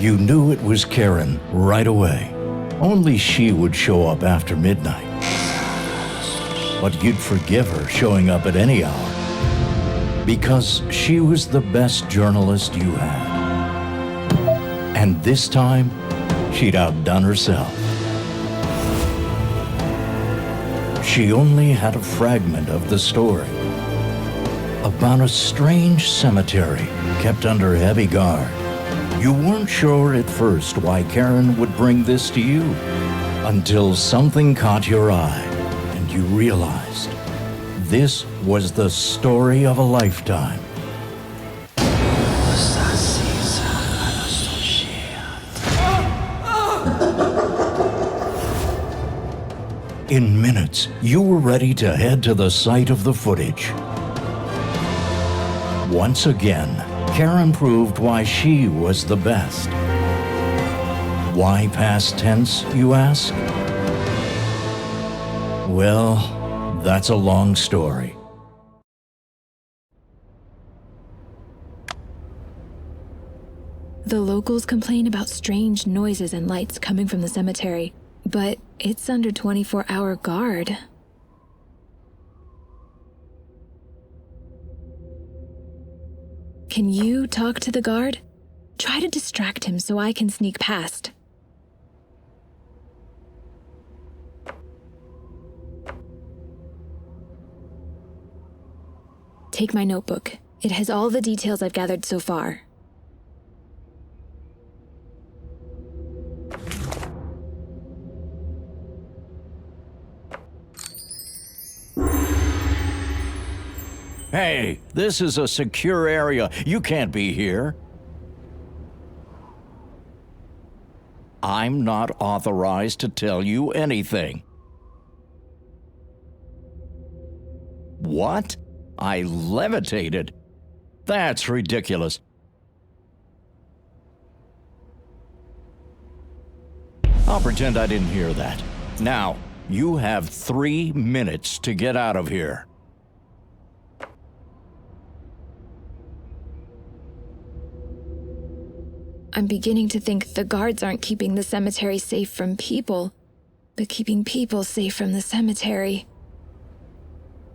You knew it was Karen right away. Only she would show up after midnight. But you'd forgive her showing up at any hour because she was the best journalist you had. And this time, she'd outdone herself. She only had a fragment of the story about a strange cemetery kept under heavy guard. You weren't sure at first why Karen would bring this to you until something caught your eye and you realized this was the story of a lifetime. In minutes, you were ready to head to the site of the footage. Once again, Karen proved why she was the best. Why past tense, you ask? Well, that's a long story. The locals complain about strange noises and lights coming from the cemetery, but it's under 24-hour guard. Can you talk to the guard? Try to distract him so I can sneak past. Take my notebook. It has all the details I've gathered so far. Hey, this is a secure area. You can't be here. I'm not authorized to tell you anything. What? I levitated? That's ridiculous. I'll pretend I didn't hear that. Now, you have 3 minutes to get out of here. I'm beginning to think the guards aren't keeping the cemetery safe from people, but keeping people safe from the cemetery.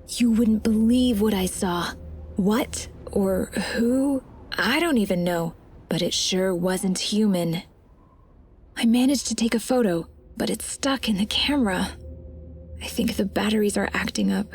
You wouldn't believe what I saw. What or who? I don't even know, but it sure wasn't human. I managed to take a photo, but it's stuck in the camera. I think the batteries are acting up.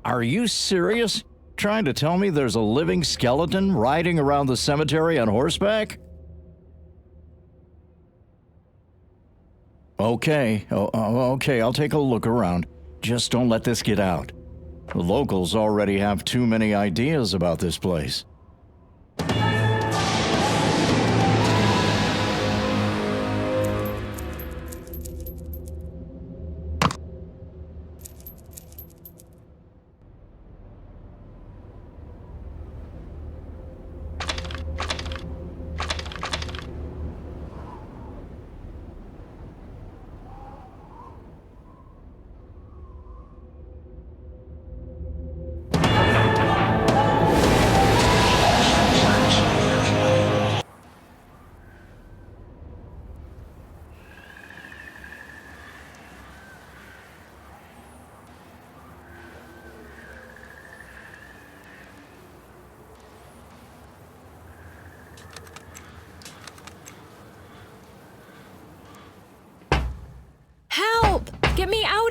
Are you serious? Trying to tell me there's a living skeleton riding around the cemetery on horseback? Okay, okay, I'll take a look around. Just don't let this get out. The locals already have too many ideas about this place.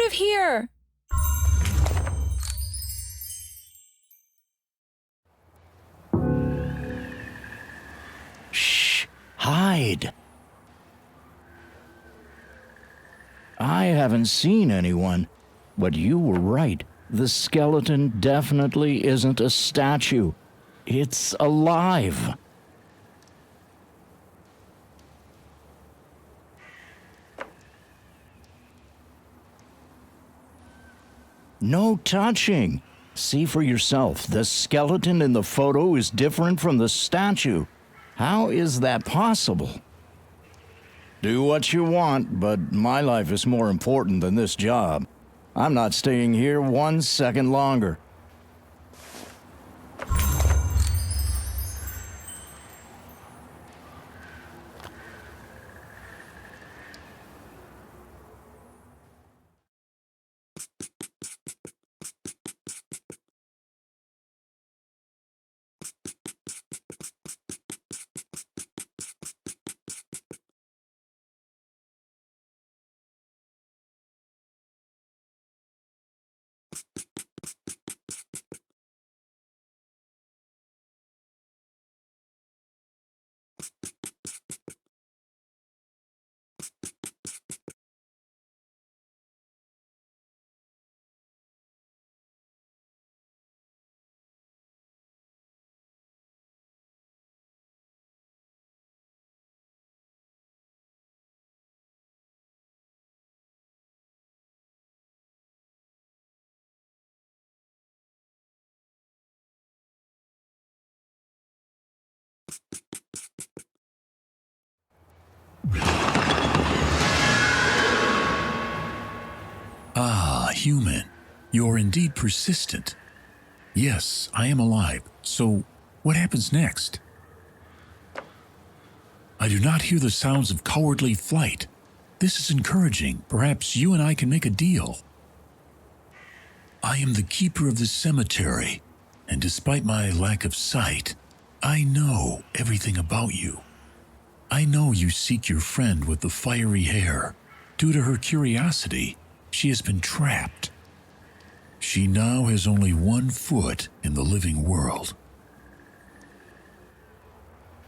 of here! Shh! Hide! I haven't seen anyone, but you were right. The skeleton definitely isn't a statue. It's alive. No touching. See for yourself. The skeleton in the photo is different from the statue. How is that possible? Do what you want, but my life is more important than this job. I'm not staying here 1 second longer. Ah, human, you're indeed persistent. Yes, I am alive, so what happens next? I do not hear the sounds of cowardly flight. This is encouraging. Perhaps you and I can make a deal. I am the keeper of this cemetery, and despite my lack of sight, I know everything about you. I know you seek your friend with the fiery hair. Due to her curiosity, she has been trapped. She now has only 1 foot in the living world.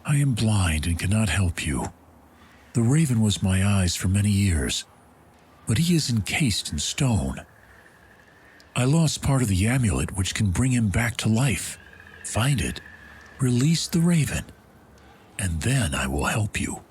I am blind and cannot help you. The raven was my eyes for many years, but he is encased in stone. I lost part of the amulet which can bring him back to life. Find it, release the raven, and then I will help you.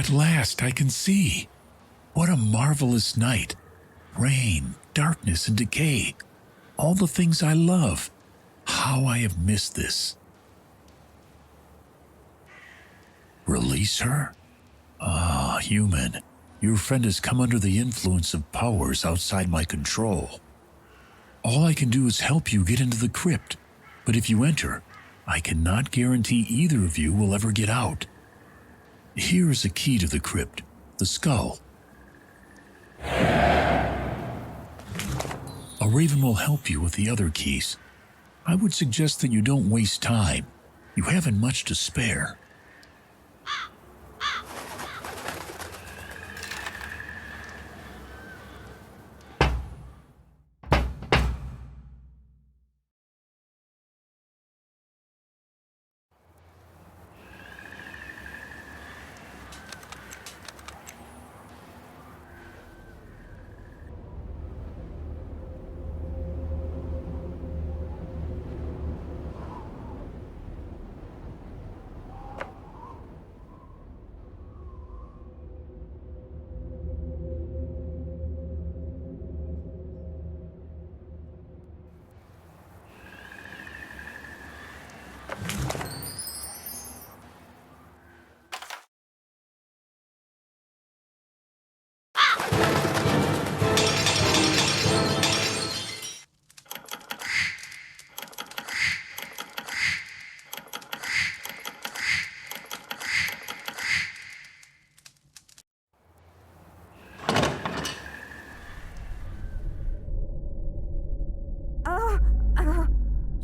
At last I can see. What a marvelous night. Rain, darkness, and decay. All the things I love. How I have missed this. Release her? Ah, human. Your friend has come under the influence of powers outside my control. All I can do is help you get into the crypt. But if you enter, I cannot guarantee either of you will ever get out. Here is a key to the crypt, the skull. A raven will help you with the other keys. I would suggest that you don't waste time. You haven't much to spare.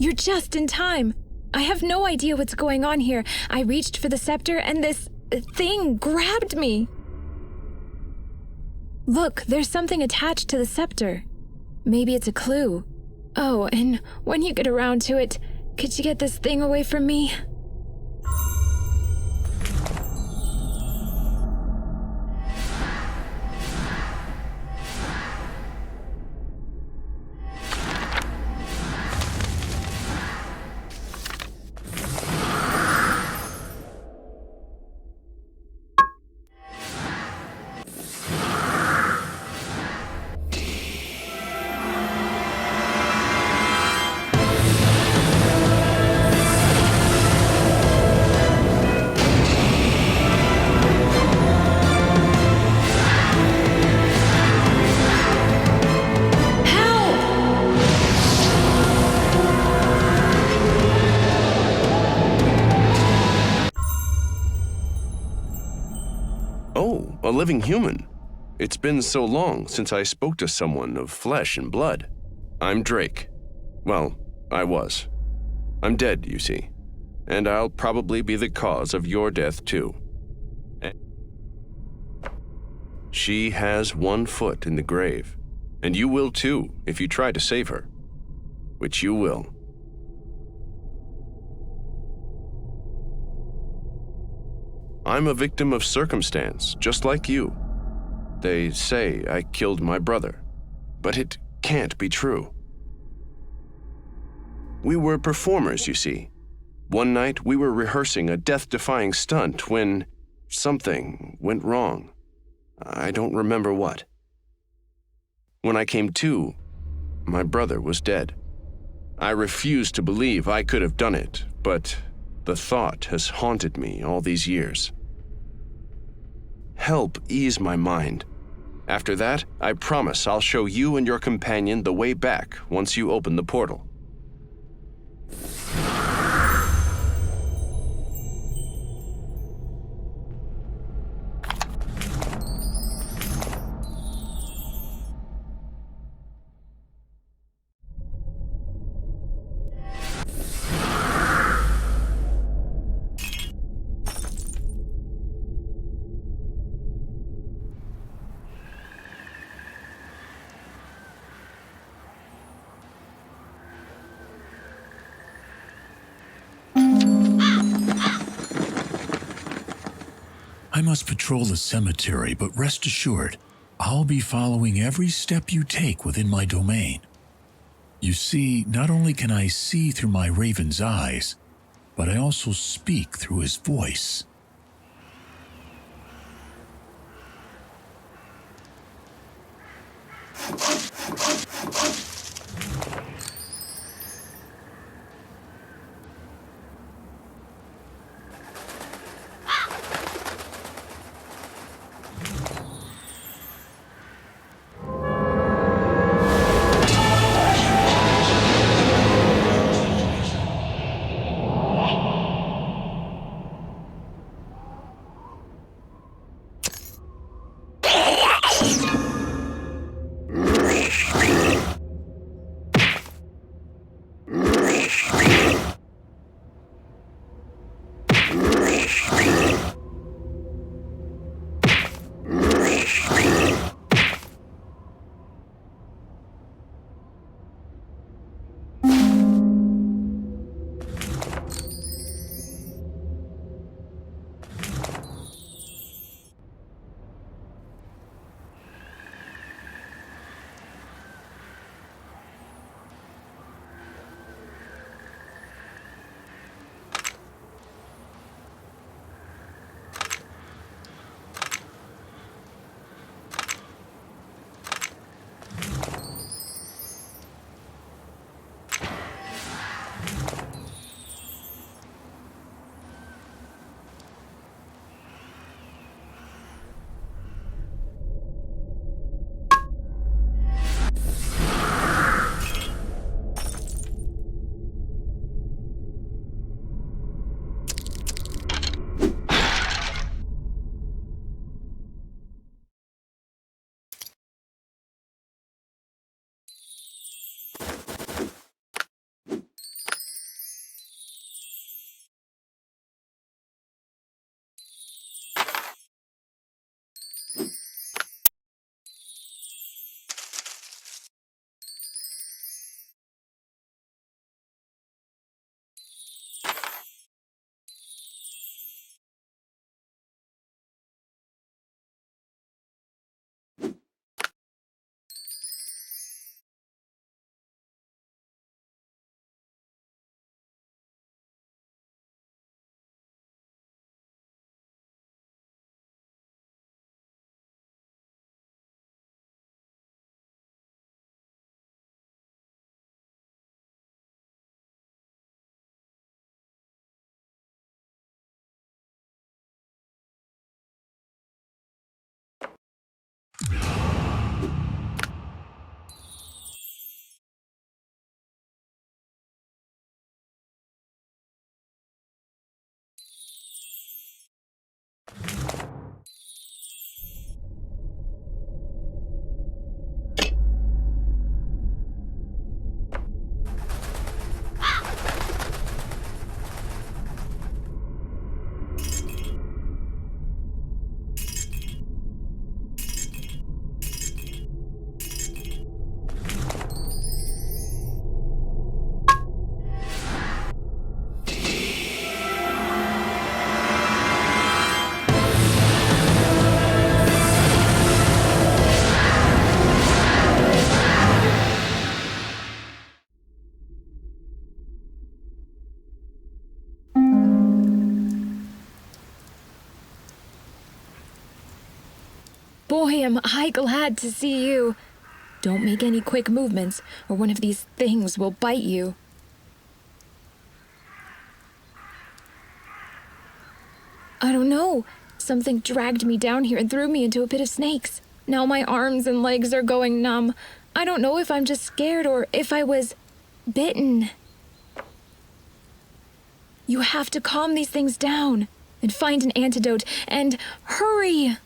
You're just in time. I have no idea what's going on here. I reached for the scepter and this thing grabbed me. Look, there's something attached to the scepter. Maybe it's a clue. Oh, and when you get around to it, could you get this thing away from me? A living human. It's been so long since I spoke to someone of flesh and blood. I'm Drake. Well, I was. I'm dead, you see. And I'll probably be the cause of your death, too. She has one foot in the grave. And you will, too, if you try to save her. Which you will. I'm a victim of circumstance, just like you. They say I killed my brother, but it can't be true. We were performers, you see. One night we were rehearsing a death-defying stunt when something went wrong. I don't remember what. When I came to, my brother was dead. I refused to believe I could have done it, but the thought has haunted me all these years. Help ease my mind. After that, I promise I'll show you and your companion the way back once you open the portal. I must patrol the cemetery, but rest assured, I'll be following every step you take within my domain. You see, not only can I see through my raven's eyes, but I also speak through his voice. Boy, am I glad to see you. Don't make any quick movements, or one of these things will bite you. I don't know. Something dragged me down here and threw me into a pit of snakes. Now my arms and legs are going numb. I don't know if I'm just scared or if I was bitten. You have to calm these things down and find an antidote and hurry!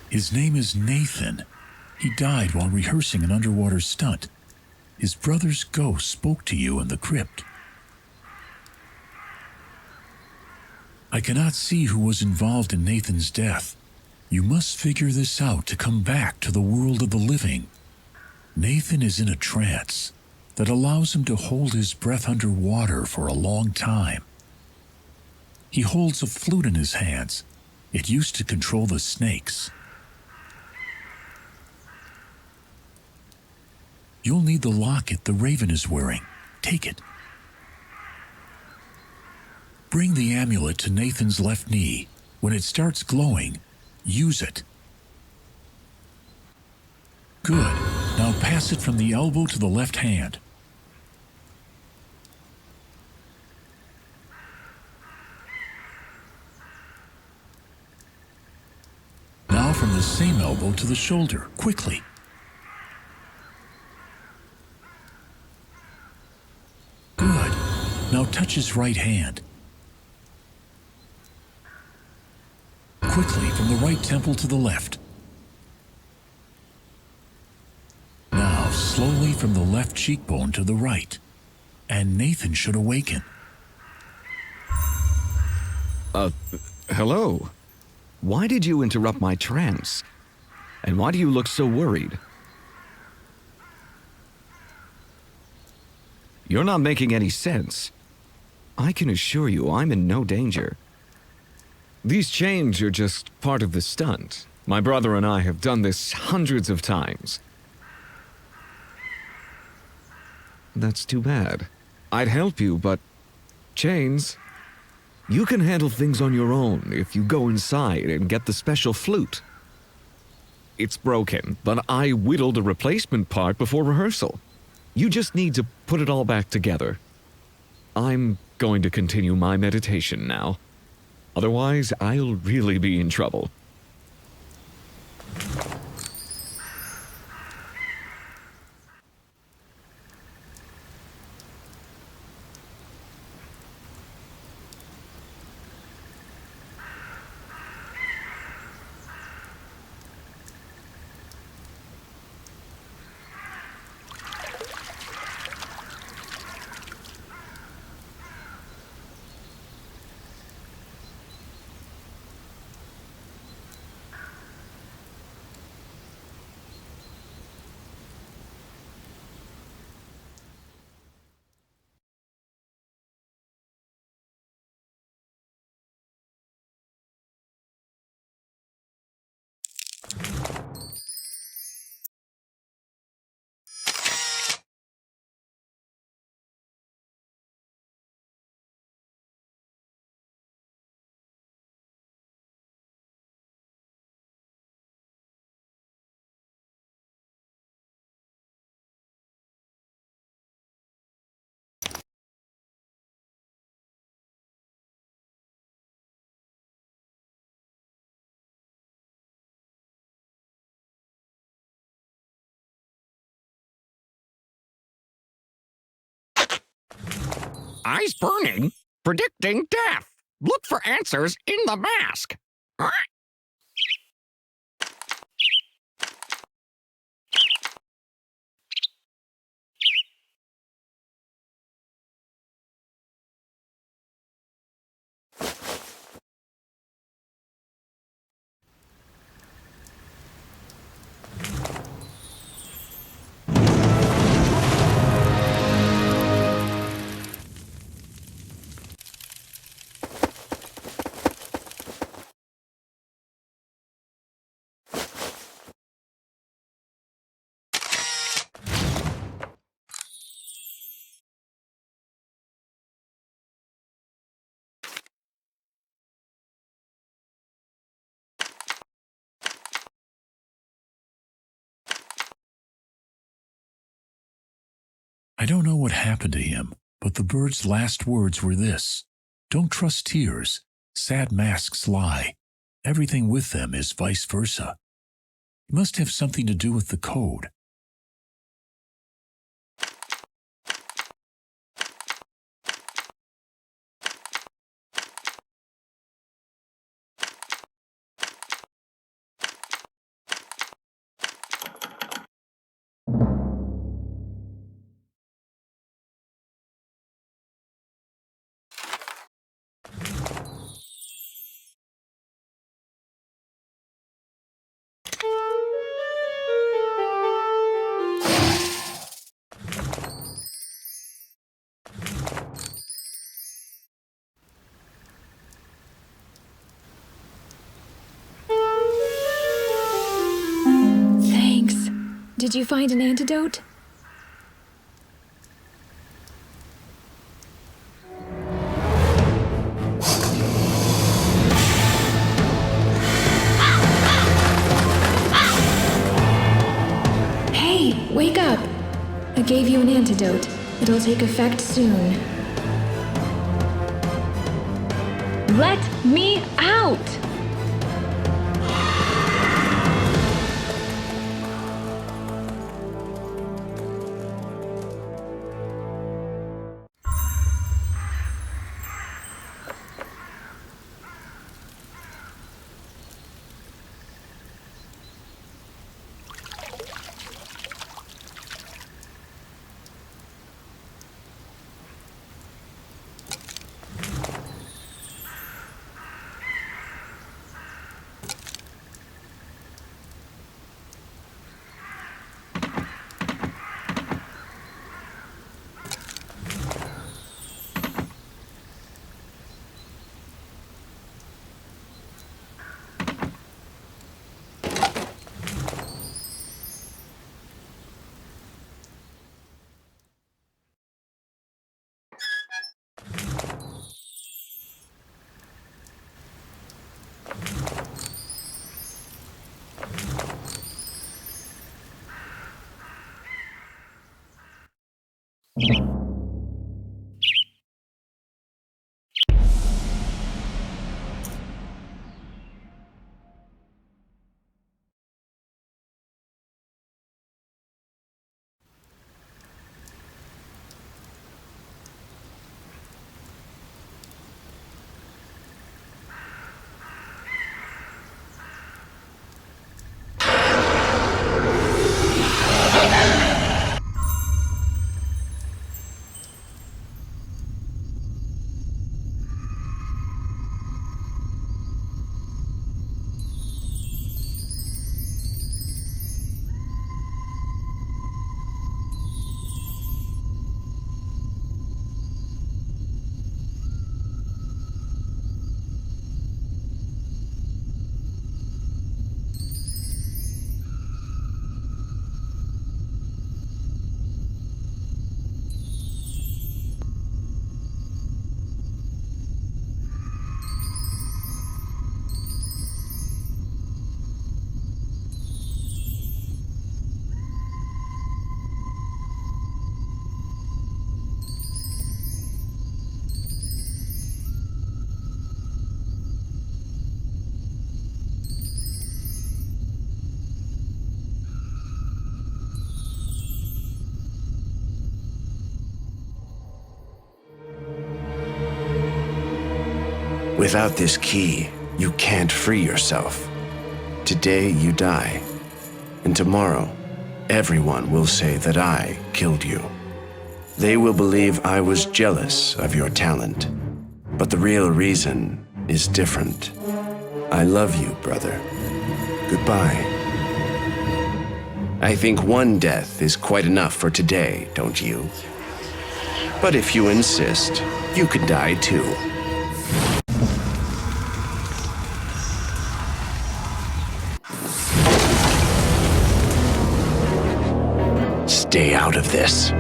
His name is Nathan. He died while rehearsing an underwater stunt. His brother's ghost spoke to you in the crypt. I cannot see who was involved in Nathan's death. You must figure this out to come back to the world of the living. Nathan is in a trance that allows him to hold his breath underwater for a long time. He holds a flute in his hands. It used to control the snakes. You'll need the locket the raven is wearing. Take it. Bring the amulet to Nathan's left knee. When it starts glowing, use it. Good. Now pass it from the elbow to the left hand. Now from the same elbow to the shoulder, quickly. Good. Now touch his right hand. Quickly from the right temple to the left. Now slowly from the left cheekbone to the right. And Nathan should awaken. Hello? Why did you interrupt my trance? And why do you look so worried? You're not making any sense. I can assure you I'm in no danger. These chains are just part of the stunt. My brother and I have done this hundreds of times. That's too bad. I'd help you, but chains... You can handle things on your own if you go inside and get the special flute. It's broken, but I whittled a replacement part before rehearsal. You just need to put it all back together. I'm going to continue my meditation now. Otherwise, I'll really be in trouble. Eyes burning, predicting death. Look for answers in the mask. I don't know what happened to him, but the bird's last words were this: "Don't trust tears. Sad masks lie. Everything with them is vice versa." It must have something to do with the code. Did you find an antidote? Hey, wake up! I gave you an antidote. It'll take effect soon. Let me out! Without this key, you can't free yourself. Today you die, and tomorrow, everyone will say that I killed you. They will believe I was jealous of your talent, but the real reason is different. I love you, brother. Goodbye. I think one death is quite enough for today, don't you? But if you insist, you could die too. Stay out of this.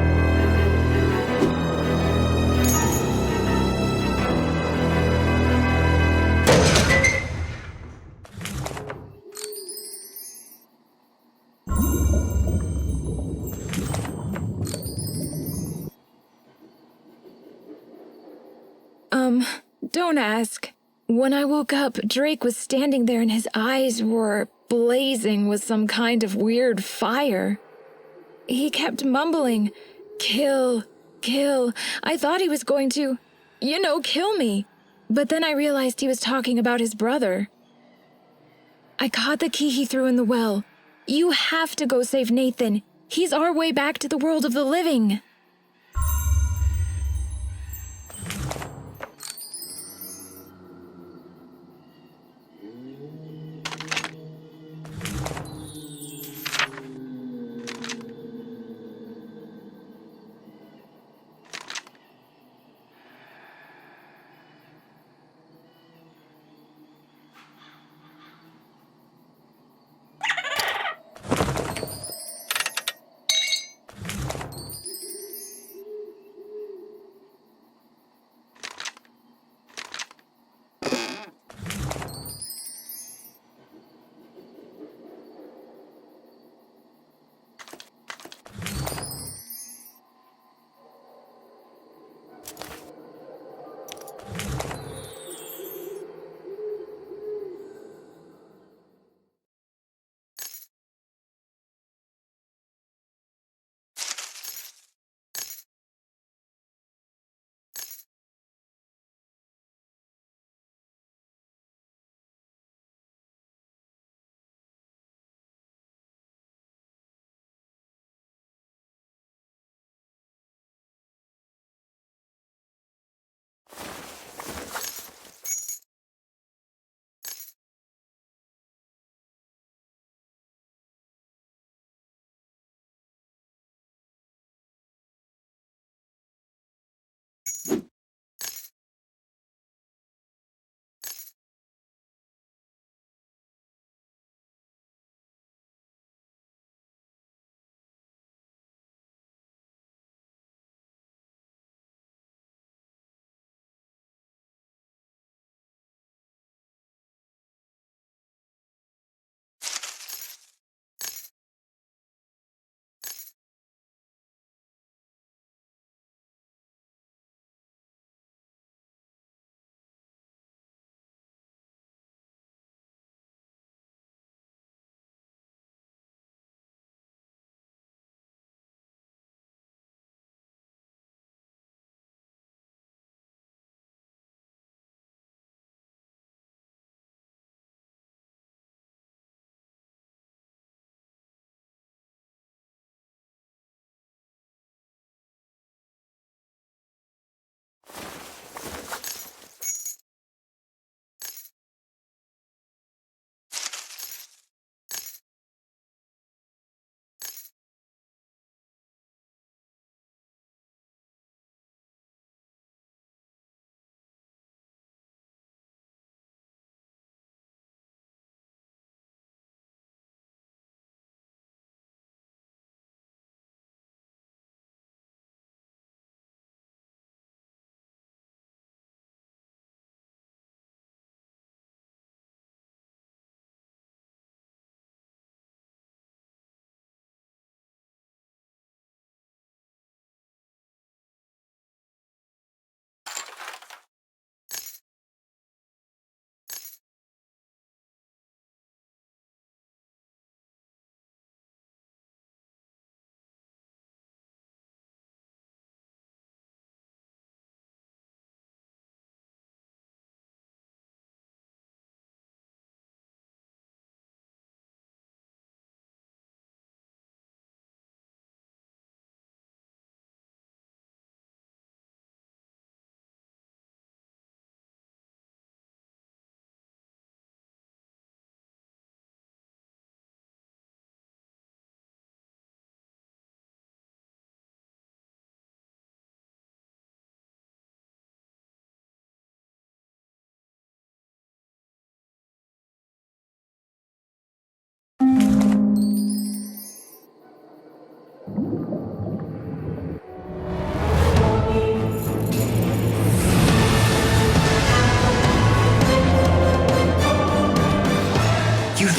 Don't ask. When I woke up, Drake was standing there and his eyes were blazing with some kind of weird fire. He kept mumbling, "Kill, kill." I thought he was going to, kill me. But then I realized he was talking about his brother. I caught the key he threw in the well. You have to go save Nathan. He's our way back to the world of the living.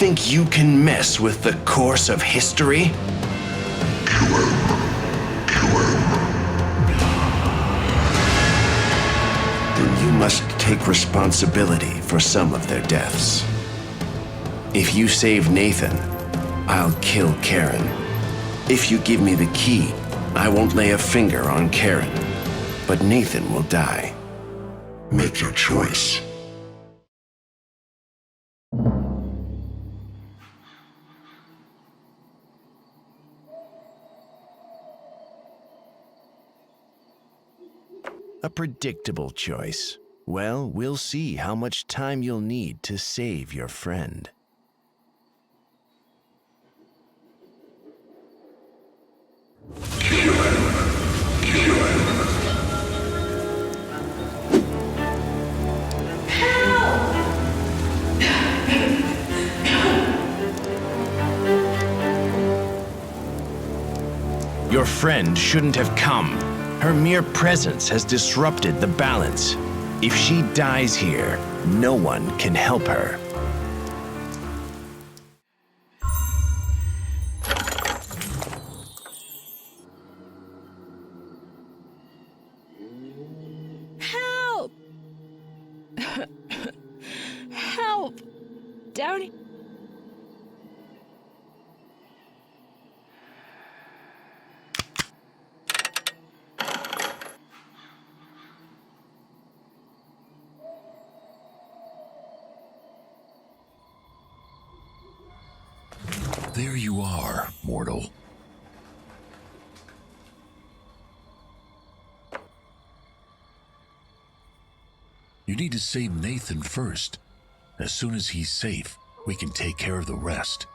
think you can mess with the course of history? Then you must take responsibility for some of their deaths. If you save Nathan, I'll kill Karen. If you give me the key, I won't lay a finger on Karen. But Nathan will die. Make your choice. A predictable choice. Well, we'll see how much time you'll need to save your friend. Your friend shouldn't have come. Her mere presence has disrupted the balance. If she dies here, no one can help her. Help! Help! Down here. There you are, mortal. You need to save Nathan first. As soon as he's safe, we can take care of the rest.